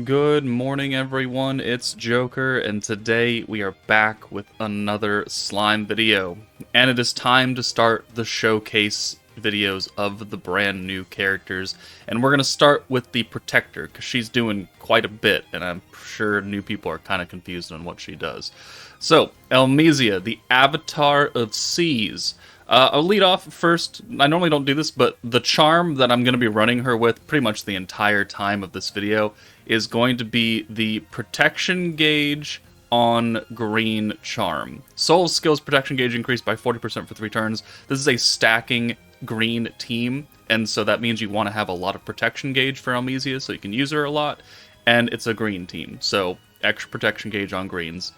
Good morning, everyone. It's Joker, and today we are back with another slime video. And it is time to start the showcase videos of the brand new characters. And we're going to start with the Protector, because she's doing quite a bit, and I'm sure new people are kind of confused on what she does. So, Elmesia, the Avatar of Seas. I'll lead off first. I normally don't do this, but the charm that I'm going to be running her with pretty much the entire time of this video is going to be the protection gauge on green charm. Soul skills protection gauge increased by 40% for 3 turns. This is a stacking green team, and so that means you want to have a lot of protection gauge for Elmesia so you can use her a lot, and it's a green team, so extra protection gauge on greens.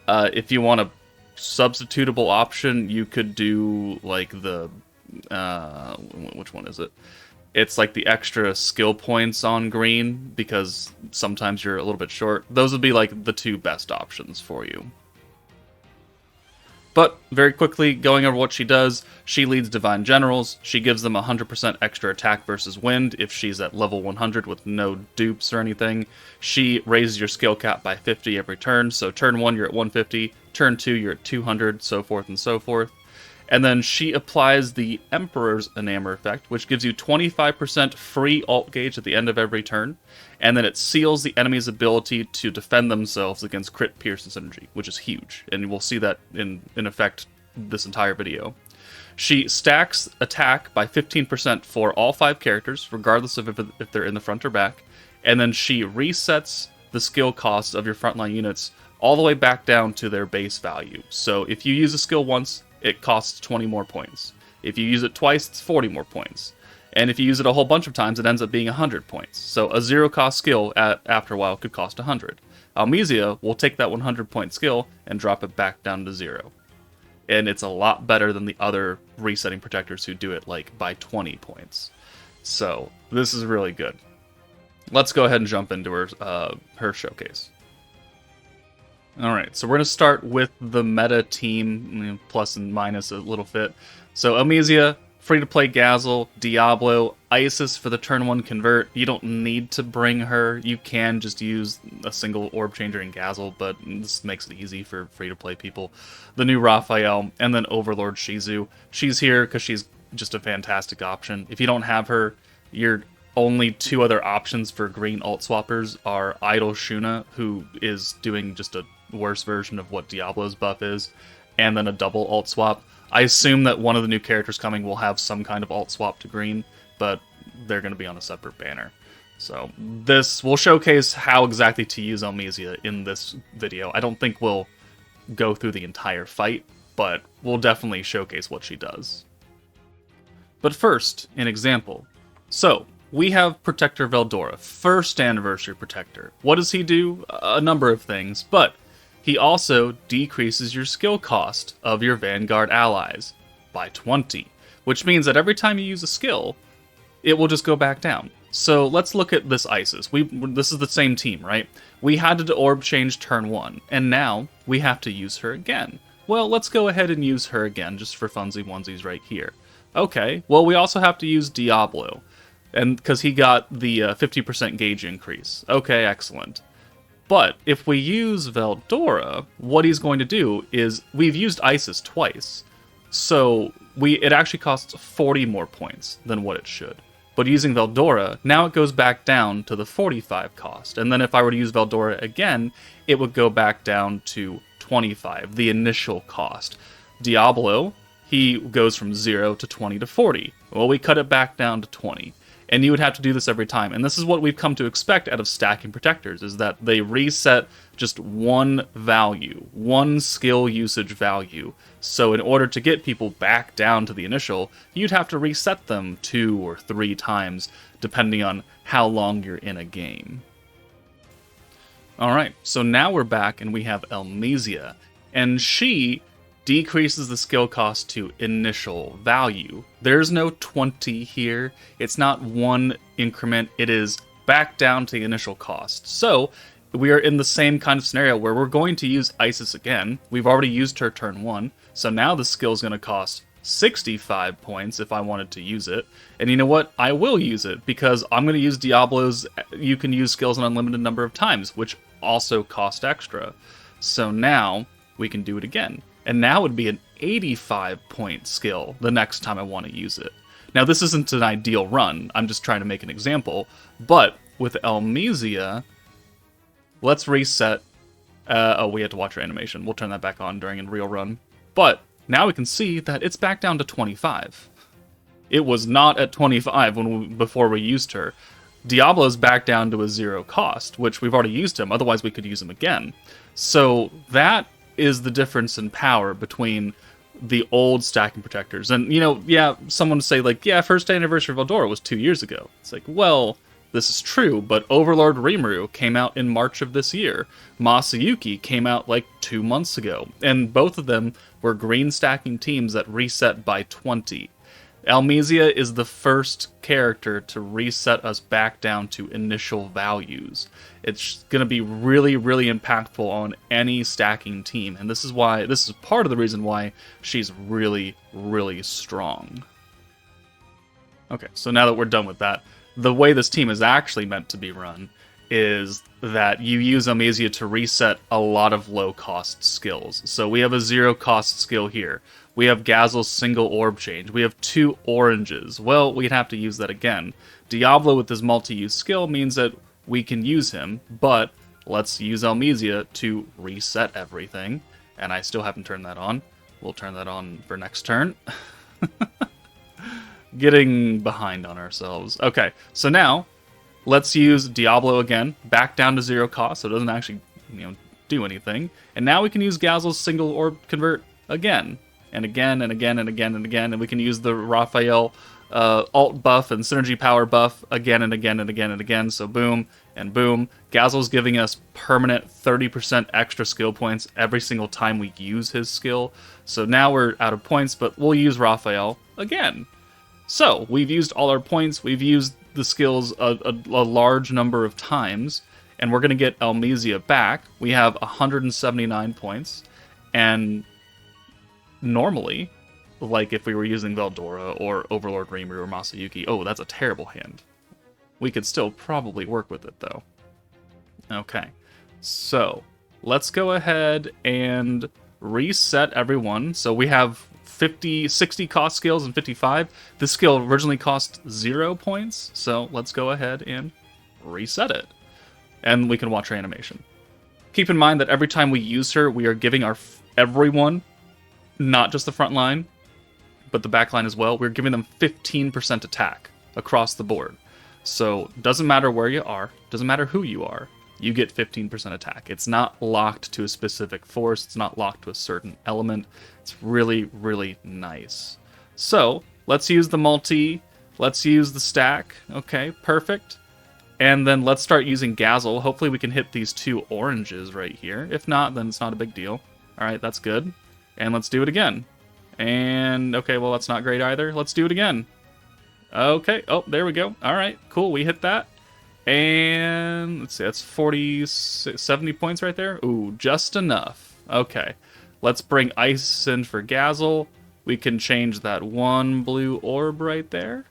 If you want a substitutable option, you could do like the which one is it? It's like the extra skill points on green, because sometimes you're a little bit short. Those would be like the 2 best options for you. But very quickly, going over what she does, she leads Divine Generals. She gives them 100% extra attack versus wind if she's at level 100 with no dupes or anything. She raises your skill cap by 50 every turn, so turn 1 you're at 150, turn 2 you're at 200, so forth and so forth. And then she applies the Emperor's Enamor effect, which gives you 25% free alt gauge at the end of every turn, and then it seals the enemy's ability to defend themselves against crit, pierce, and synergy, which is huge, and we'll see that in effect this entire video. She stacks attack by 15% for all 5 characters, regardless of if they're in the front or back, and then she resets the skill costs of your frontline units all the way back down to their base value. So if you use a skill once, it costs 20 more points. If you use it twice, it's 40 more points. And if you use it a whole bunch of times, it ends up being 100 points. So a 0-cost skill after a while could cost 100. Elmesia will take that 100-point skill and drop it back down to 0. And it's a lot better than the other resetting protectors who do it like by 20 points. So this is really good. Let's go ahead and jump into her showcase. Alright, so we're going to start with the meta team, plus and minus a little bit. So Elmesia, free-to-play Gazel, Diablo, Isis for the turn 1 convert. You don't need to bring her. You can just use a single orb changer in Gazel, but this makes it easy for free-to-play people. The new Raphael, and then Overlord Shizu. She's here because she's just a fantastic option. If you don't have her, your only 2 other options for green alt swappers are Idol Shuna, who is doing just a worse version of what Diablo's buff is, and then a double alt swap. I assume that one of the new characters coming will have some kind of alt swap to green, but they're going to be on a separate banner. So this will showcase how exactly to use Elmesia in this video. I don't think we'll go through the entire fight, but we'll definitely showcase what she does. But first, an example. So, we have Protector Veldora, first anniversary Protector. What does he do? A number of things, but he also decreases your skill cost of your Vanguard allies by 20, which means that every time you use a skill, it will just go back down. So let's look at this Isis. This is the same team, right? We had to orb change turn 1, and now we have to use her again. Well, let's go ahead and use her again, just for funsy onesies right here. Okay, well, we also have to use Diablo, and because he got the 50% gauge increase. Okay, excellent. But if we use Veldora, what he's going to do is, we've used Isis twice, so it actually costs 40 more points than what it should. But using Veldora, now it goes back down to the 45 cost, and then if I were to use Veldora again, it would go back down to 25, the initial cost. Diablo, he goes from 0 to 20 to 40. Well, we cut it back down to 20. And you would have to do this every time. And this is what we've come to expect out of stacking protectors, is that they reset just one value, one skill usage value. So in order to get people back down to the initial, you'd have to reset them 2 or 3 times, depending on how long you're in a game. Alright, so now we're back and we have Elmesia. And she decreases the skill cost to initial value. There's no 20 here. It's not one increment. It is back down to the initial cost. So we are in the same kind of scenario where we're going to use Isis again. We've already used her turn 1. So now the skill is going to cost 65 points if I wanted to use it. And you know what? I will use it, because I'm going to use Diablo's you can use skills an unlimited number of times, which also cost extra. So now we can do it again. And now would be an 85 point skill the next time I want to use it. Now this isn't an ideal run, I'm just trying to make an example, but with Elmesia, let's reset. Oh, we had to watch our animation. We'll turn that back on during a real run. But now we can see that it's back down to 25. It was not at 25 before we used her. Diablo's back down to a 0 cost, which we've already used him, otherwise we could use him again. So that is the difference in power between the old stacking protectors. And, you know, yeah, someone would say, like, yeah, first anniversary of Eldora was 2 years ago. It's like, well, this is true, but Overlord Rimuru came out in March of this year. Masayuki came out like 2 months ago. And both of them were green stacking teams that reset by 20. Elmesia is the first character to reset us back down to initial values. It's going to be really, really impactful on any stacking team, and this is part of the reason why she's really, really strong. Okay, so now that we're done with that, the way this team is actually meant to be run is that you use Elmesia to reset a lot of low-cost skills. So we have a 0-cost skill here. We have Gazel's single orb change. We have 2 oranges. Well, we'd have to use that again. Diablo with his multi-use skill means that we can use him, but let's use Elmesia to reset everything. And I still haven't turned that on. We'll turn that on for next turn. Getting behind on ourselves. Okay, so now let's use Diablo again, back down to 0 cost, so it doesn't actually, do anything. And now we can use Gazel's single orb convert again, and again, and again, and again, and again, and we can use the Raphael alt buff and synergy power buff again, and again, and again, and again, so boom, and boom. Gazel's giving us permanent 30% extra skill points every single time we use his skill. So now we're out of points, but we'll use Raphael again. So, we've used all our points, we've used the skills a large number of times, and we're going to get Elmesia back. We have 179 points, and normally, like if we were using Veldora or Overlord Rimuru or Masayuki, oh, that's a terrible hand. We could still probably work with it, though. Okay, so let's go ahead and reset everyone. So we have 60 cost skills and 55. This skill originally cost 0 points, so let's go ahead and reset it. And we can watch her animation. Keep in mind that every time we use her, we are giving everyone, not just the front line, but the back line as well, we're giving them 15% attack across the board. So, doesn't matter where you are, doesn't matter who you are, you get 15% attack. It's not locked to a specific force, it's not locked to a certain element. It's really, really nice. So, let's use the multi, let's use the stack. Okay, perfect. And then let's start using Gazel. Hopefully we can hit these 2 oranges right here. If not, then it's not a big deal. Alright, that's good. And let's do it again. And, okay, well that's not great either. Let's do it again. Okay, oh, there we go. Alright, cool, we hit that. And let's see, that's 70 points right there. Ooh, just enough. Okay, let's bring ice in for Gazel. We can change that 1 blue orb right there.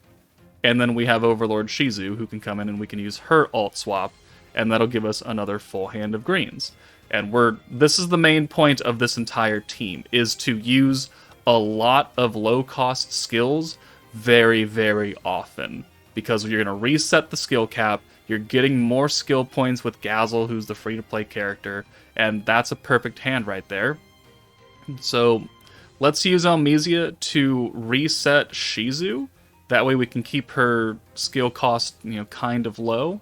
And then we have Overlord Shizu, who can come in and we can use her alt swap, and that'll give us another full hand of greens. And this is the main point of this entire team, is to use a lot of low-cost skills very, very often. Because you're going to reset the skill cap, you're getting more skill points with Gazel, who's the free-to-play character, and that's a perfect hand right there. So, let's use Elmesia to reset Shizu. That way we can keep her skill cost, kind of low.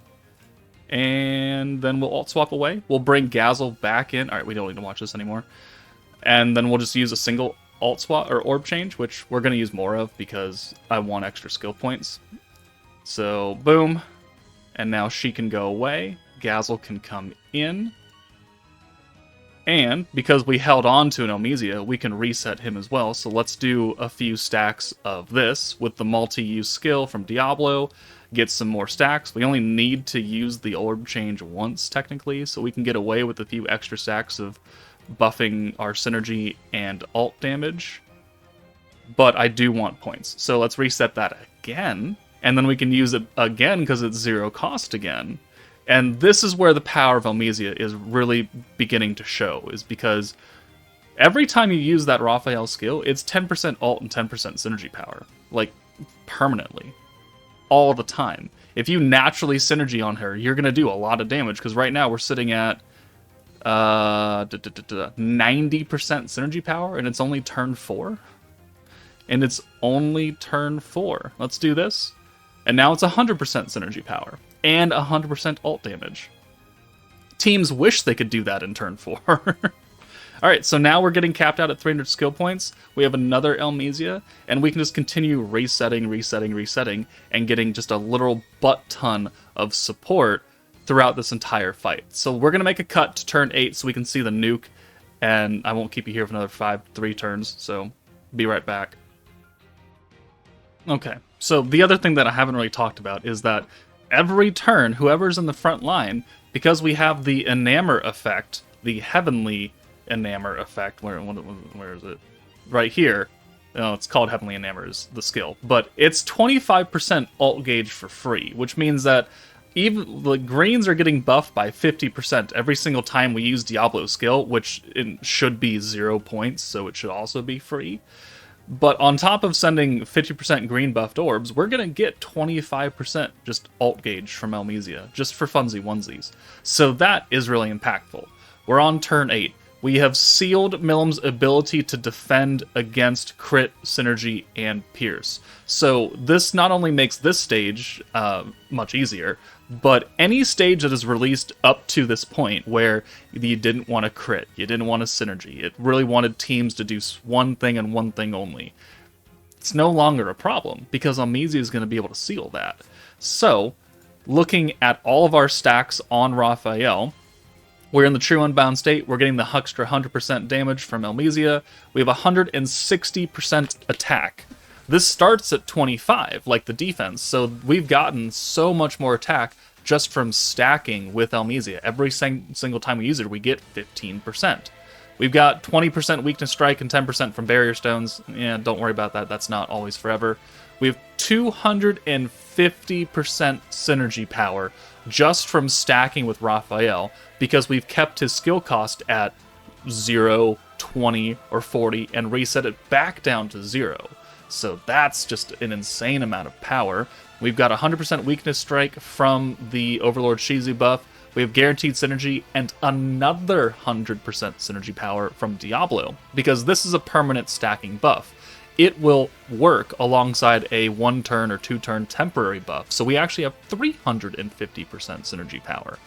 And then we'll alt swap away. We'll bring Gazel back in. Alright, we don't need to watch this anymore. And then we'll just use a single alt swap or orb change, which we're going to use more of because I want extra skill points. So, boom. And now she can go away. Gazel can come in. And because we held on to an Elmesia, we can reset him as well. So let's do a few stacks of this with the multi-use skill from Diablo. Get some more stacks. We only need to use the orb change once, technically, so we can get away with a few extra stacks of buffing our synergy and alt damage. but I do want points. So let's reset that again, and then we can use it again because it's 0 cost again. And this is where the power of Elmesia is really beginning to show, is because every time you use that Raphael skill, it's 10% ult and 10% synergy power. Like, permanently. All the time. If you naturally synergy on her, you're going to do a lot of damage, because right now we're sitting at 90% synergy power, and it's only turn 4. And it's only turn 4. Let's do this. And now it's 100% synergy power, and 100% ult damage. Teams wish they could do that in turn 4. Alright, so now we're getting capped out at 300 skill points. We have another Elmesia, and we can just continue resetting, and getting just a literal butt ton of support throughout this entire fight. So we're going to make a cut to turn 8 so we can see the nuke, and I won't keep you here for another 3 turns, so be right back. Okay, so the other thing that I haven't really talked about is that every turn, whoever's in the front line, because we have the enamor effect, the heavenly enamor effect, where is it? Right here. No, it's called Heavenly Enamor, is the skill. But it's 25% ult gauge for free, which means that even the greens are getting buffed by 50% every single time we use Diablo's skill, which it should be 0 points, so it should also be free. But on top of sending 50% green buffed orbs, we're going to get 25% just ult gauge from Elmesia, just for funsy onesies. So that is really impactful. We're on turn 8. We have sealed Milim's ability to defend against crit, synergy, and pierce. So this not only makes this stage much easier, but any stage that is released up to this point where you didn't want to crit, you didn't want a synergy, it really wanted teams to do one thing and one thing only, it's no longer a problem, because Elmesia is going to be able to seal that. So, looking at all of our stacks on Raphael, we're in the true unbound state. We're getting the extra 100% damage from Elmesia. We have 160% attack. This starts at 25, like the defense, so we've gotten so much more attack just from stacking with Elmesia. Every single time we use it, we get 15%. We've got 20% weakness strike and 10% from barrier stones. Yeah, don't worry about that. That's not always forever. We have 250% synergy power just from stacking with Raphael, because we've kept his skill cost at 0, 20, or 40 and reset it back down to 0. So that's just an insane amount of power. We've got 100% weakness strike from the Overlord Shizu buff. We have guaranteed synergy and another 100% synergy power from Diablo, because this is a permanent stacking buff. It will work alongside a 1-turn or 2-turn temporary buff, so we actually have 350% synergy power.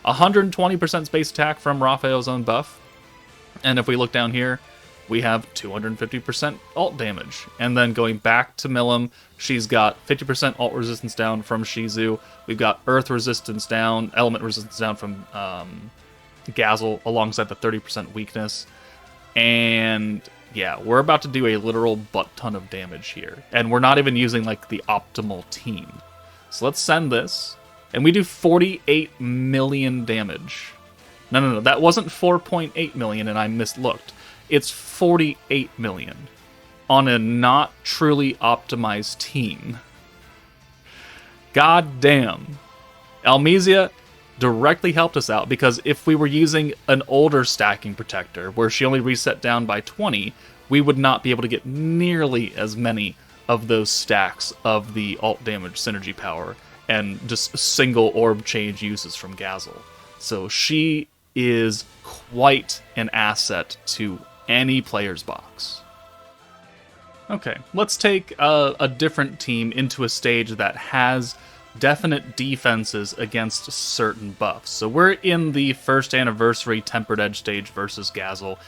120% space attack from Raphael's own buff, and if we look down here, we have 250% ult damage. And then going back to Milim, she's got 50% ult resistance down from Shizu. We've got earth resistance down, element resistance down from Gazel, alongside the 30% weakness. And yeah, we're about to do a literal butt ton of damage here. And we're not even using like the optimal team. So let's send this, and we do 48 million damage. No, that wasn't 4.8 million and I mislooked. It's 48 million on a not truly optimized team. God damn. Elmesia directly helped us out, because if we were using an older stacking protector where she only reset down by 20, we would not be able to get nearly as many of those stacks of the ult damage synergy power and just single orb change uses from Gazel. So she is quite an asset to any player's box. Okay, let's take a different team into a stage that has definite defenses against certain buffs. So we're in the first anniversary Tempered Edge stage versus Gazel,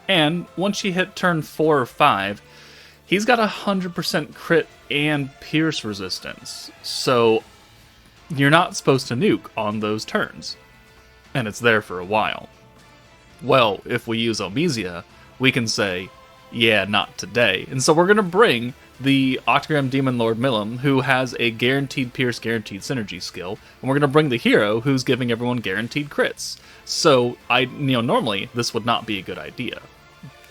and once you hit turn 4 or 5, he's got 100% crit and pierce resistance. So you're not supposed to nuke on those turns, and it's there for a while. Well, if we use Elmesia, we can say, yeah, not today. And so we're going to bring the Octagram Demon Lord Milim, who has a guaranteed pierce, guaranteed synergy skill, and we're going to bring the hero, who's giving everyone guaranteed crits. So, normally, this would not be a good idea.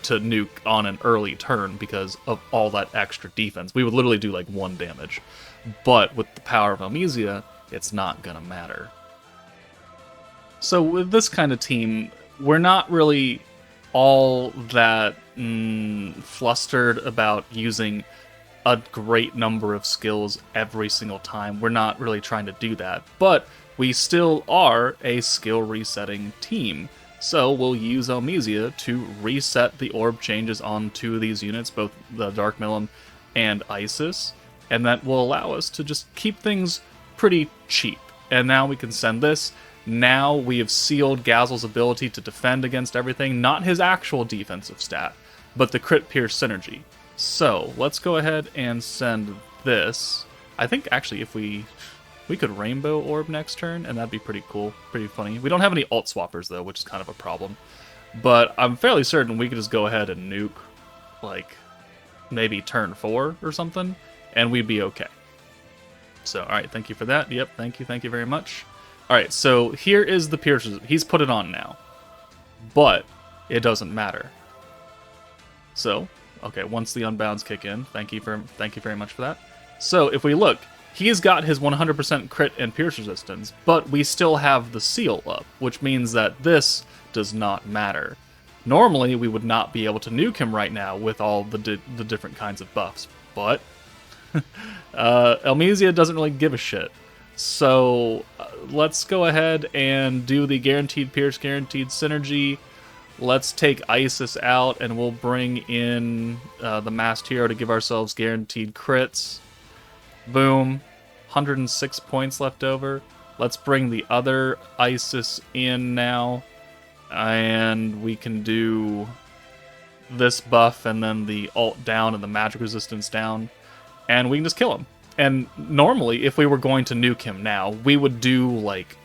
to nuke on an early turn because of all that extra defense. We would literally do like 1 damage. But with the power of Elmesia, it's not gonna matter. So with this kind of team, we're not really all that flustered about using a great number of skills every single time. We're not really trying to do that, but we still are a skill resetting team. So we'll use Elmesia to reset the orb changes on 2 of these units, both the Dark Milim and Isis, and that will allow us to just keep things pretty cheap. And now we can send this. Now we have sealed Gazel's ability to defend against everything, not his actual defensive stat, but the crit pierce synergy. So let's go ahead and send this. I think actually if we could Rainbow Orb next turn, and that'd be pretty cool, pretty funny. We don't have any alt swappers though, which is kind of a problem. But I'm fairly certain we could just go ahead and nuke, like, maybe turn 4 or something, and we'd be okay. So, alright, thank you for that. Yep, thank you very much. Alright, so here is the pierces. He's put it on now. But it doesn't matter. So, okay, once the unbounds kick in, thank you very much for that. So, if we look, he's got his 100% crit and pierce resistance, but we still have the seal up, which means that this does not matter. Normally, we would not be able to nuke him right now with all the different kinds of buffs, but Elmesia doesn't really give a shit. So let's go ahead and do the guaranteed pierce, guaranteed synergy. Let's take Isis out, and we'll bring in the masked hero to give ourselves guaranteed crits. Boom. 106 points left over. Let's bring the other Isis in now. And we can do this buff and then the ult down and the magic resistance down. And we can just kill him. And normally, if we were going to nuke him now, we would do like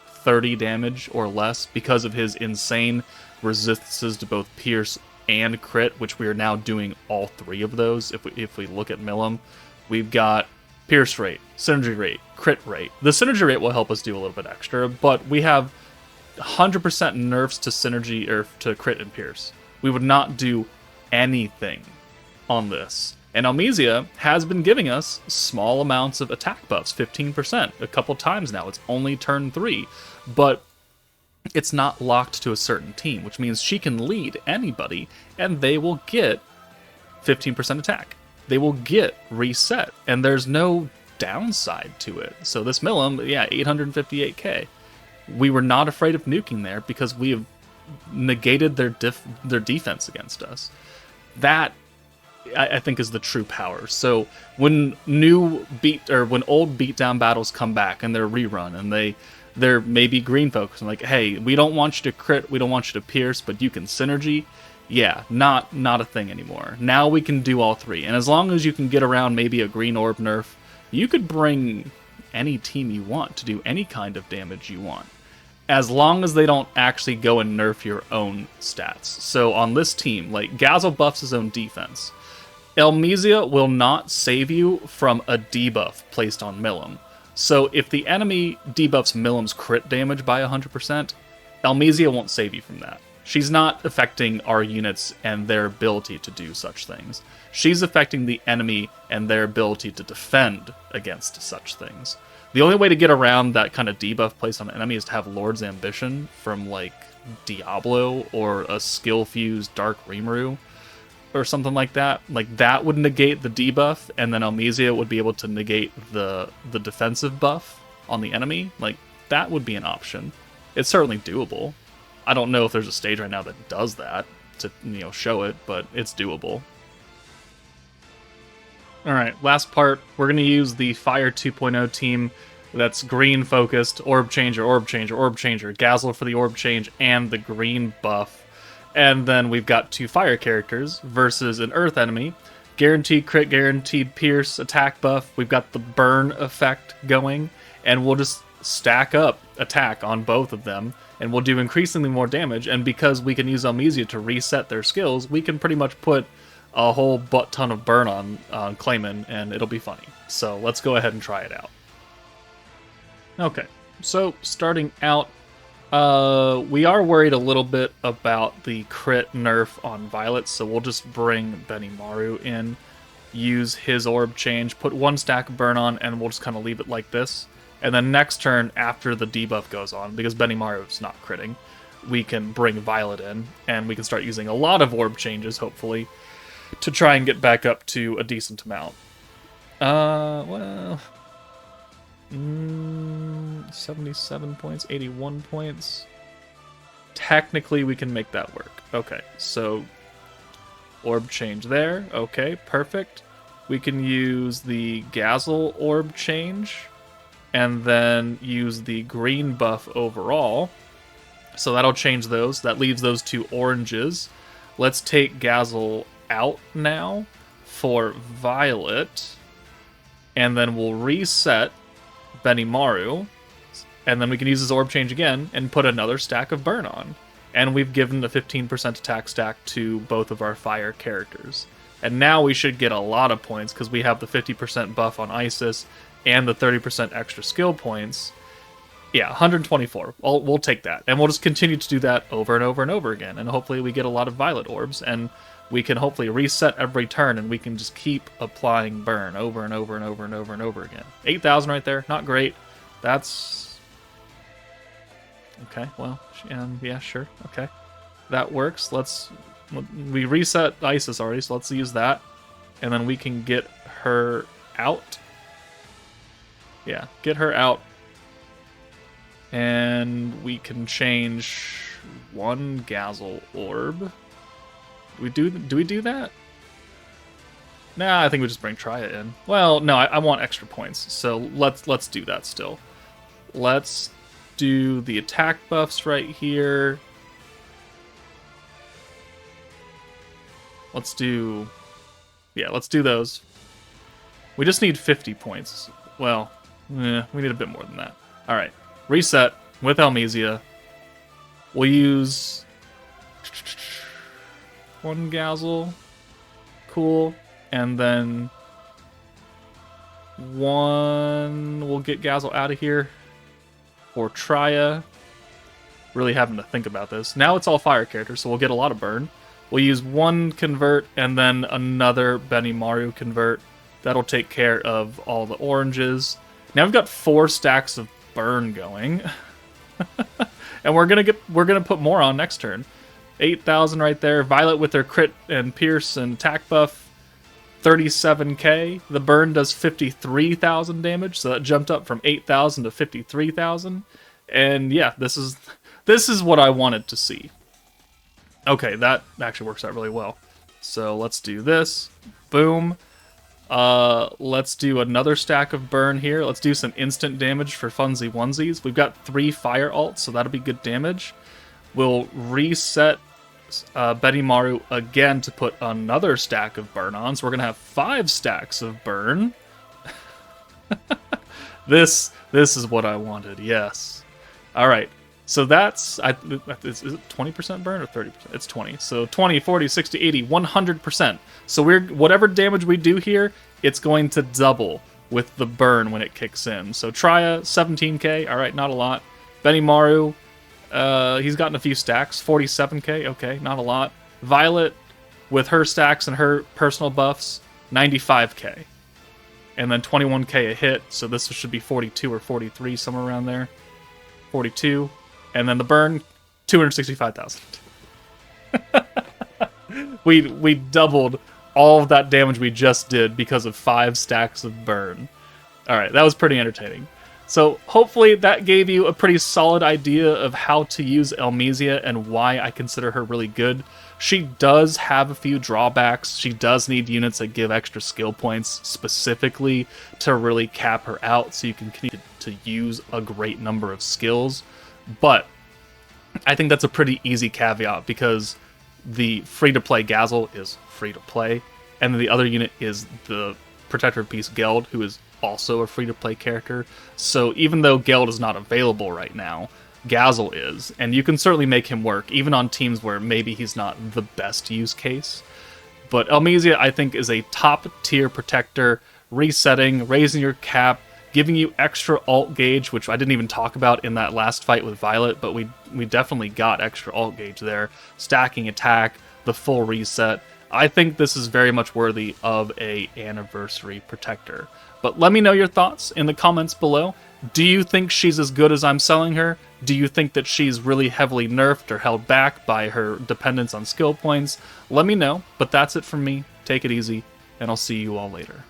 30 damage or less because of his insane resistances to both pierce and crit, which we are now doing all 3 of those. If we look at Milim, we've got pierce rate, synergy rate, crit rate. The synergy rate will help us do a little bit extra, but we have 100% nerfs to synergy or to crit and pierce. We would not do anything on this. And Elmesia has been giving us small amounts of attack buffs, 15%, a couple times now. It's only turn 3, but it's not locked to a certain team, which means she can lead anybody, and they will get 15% attack. They will get reset, and there's no downside to it. So this Milim, yeah, 858k. We were not afraid of nuking there because we have negated their defense against us. That, I think, is the true power. So when when old beatdown battles come back and they're rerun and they're maybe green focus and like, hey, we don't want you to crit, we don't want you to pierce, but you can synergy. Yeah, not a thing anymore. Now we can do all 3, and as long as you can get around maybe a green orb nerf, you could bring any team you want to do any kind of damage you want, as long as they don't actually go and nerf your own stats. So on this team, like, Gazel buffs his own defense. Elmesia will not save you from a debuff placed on Milim. So if the enemy debuffs Milim's crit damage by 100%, Elmesia won't save you from that. She's not affecting our units and their ability to do such things. She's affecting the enemy and their ability to defend against such things. The only way to get around that kind of debuff placed on an enemy is to have Lord's Ambition from, like, Diablo or a skill-fused Dark Rimuru or something like that. Like, that would negate the debuff, and then Elmesia would be able to negate the defensive buff on the enemy. Like, that would be an option. It's certainly doable. I don't know if there's a stage right now that does that to, show it, but it's doable. Alright, last part. We're going to use the Fire 2.0 team that's green focused, orb changer, orb changer, orb changer, Gazel for the orb change, and the green buff. And then we've got 2 fire characters versus an earth enemy. Guaranteed crit, guaranteed pierce, attack buff. We've got the burn effect going, and we'll just stack up attack on both of them, and we'll do increasingly more damage. And because we can use Elmesia to reset their skills, we can pretty much put a whole butt ton of burn on Clayman, and it'll be funny. So let's go ahead and try it out. Okay, so starting out, We are worried a little bit about the crit nerf on Violet, so we'll just bring Benimaru in, use his orb change, put 1 stack of burn on, and we'll just kind of leave it like this. And then next turn, after the debuff goes on, because Benimaru is not critting, we can bring Violet in, and we can start using a lot of orb changes, hopefully, to try and get back up to a decent amount. Well... 77 points, 81 points. Technically, we can make that work. Okay, so orb change there. Okay, perfect. We can use the Gazel orb change and then use the green buff overall. So that'll change those. That leaves those 2 oranges. Let's take Gazel out now for Violet, and then we'll reset Benimaru, and then we can use his orb change again and put another stack of burn on. And we've given a 15% attack stack to both of our fire characters. And now we should get a lot of points because we have the 50% buff on Isis and the 30% extra skill points. Yeah, 124. We'll take that. And we'll just continue to do that over and over and over again. And hopefully we get a lot of Violet orbs, and we can hopefully reset every turn, and we can just keep applying burn over and over and over and over and over again. 8,000 right there. Not great. That's... okay, well, yeah, sure. Okay. That works. We reset Isis already, so let's use that. And then we can get her out. Yeah, get her out. And we can change 1 Gazel orb. Do we do that? Nah, I think we just bring Trya in. Well, no, I want extra points, so let's do that still. Let's do the attack buffs right here. Let's do those. We just need 50 points. Well, we need a bit more than that. All right, reset with Elmesia. We'll use 1 Gazel, cool, and then 1. We'll get Gazel out of here for Trya. Really having to think about this. Now it's all fire characters, so we'll get a lot of burn. We'll use 1 convert and then another Benimaru convert. That'll take care of all the oranges. Now we've got 4 stacks of burn going, and we're gonna put more on next turn. 8,000 right there. Violet with her crit and pierce and attack buff, 37k. The burn does 53,000 damage, so that jumped up from 8,000 to 53,000. And yeah, this is what I wanted to see. Okay, that actually works out really well. So let's do this. Boom. Let's do another stack of burn here. Let's do some instant damage for funsy onesies. We've got 3 fire alts, so that'll be good damage. We'll reset Benimaru again to put another stack of burn on, so we're gonna have 5 stacks of burn. This is what I wanted. Yes. All right. So that's is it 20% burn or 30%? It's 20. So 20, 40, 60, 80, 100%. So whatever damage we do here, it's going to double with the burn when it kicks in. So Trya, 17k. All right, not a lot. Benimaru, he's gotten a few stacks, 47k. Okay, not a lot. Violet, with her stacks and her personal buffs, 95k. And then 21k a hit, so this should be 42 or 43, somewhere around there. 42. And then the burn, 265,000. We doubled all of that damage we just did because of 5 stacks of burn. Alright, that was pretty entertaining. So hopefully that gave you a pretty solid idea of how to use Elmesia and why I consider her really good. She does have a few drawbacks. She does need units that give extra skill points specifically to really cap her out so you can continue to use a great number of skills. But I think that's a pretty easy caveat because the free-to-play Gazel is free-to-play, and the other unit is the Protector of Peace Geld, who is also a free-to-play character. So even though Geld is not available right now, Gazel is, and you can certainly make him work, even on teams where maybe he's not the best use case. But Elmesia, I think, is a top-tier protector, resetting, raising your cap, giving you extra ult gauge, which I didn't even talk about in that last fight with Violet, but we definitely got extra ult gauge there. Stacking attack, the full reset. I think this is very much worthy of a anniversary Protector. But let me know your thoughts in the comments below. Do you think she's as good as I'm selling her? Do you think that she's really heavily nerfed or held back by her dependence on skill points? Let me know, but that's it from me. Take it easy, and I'll see you all later.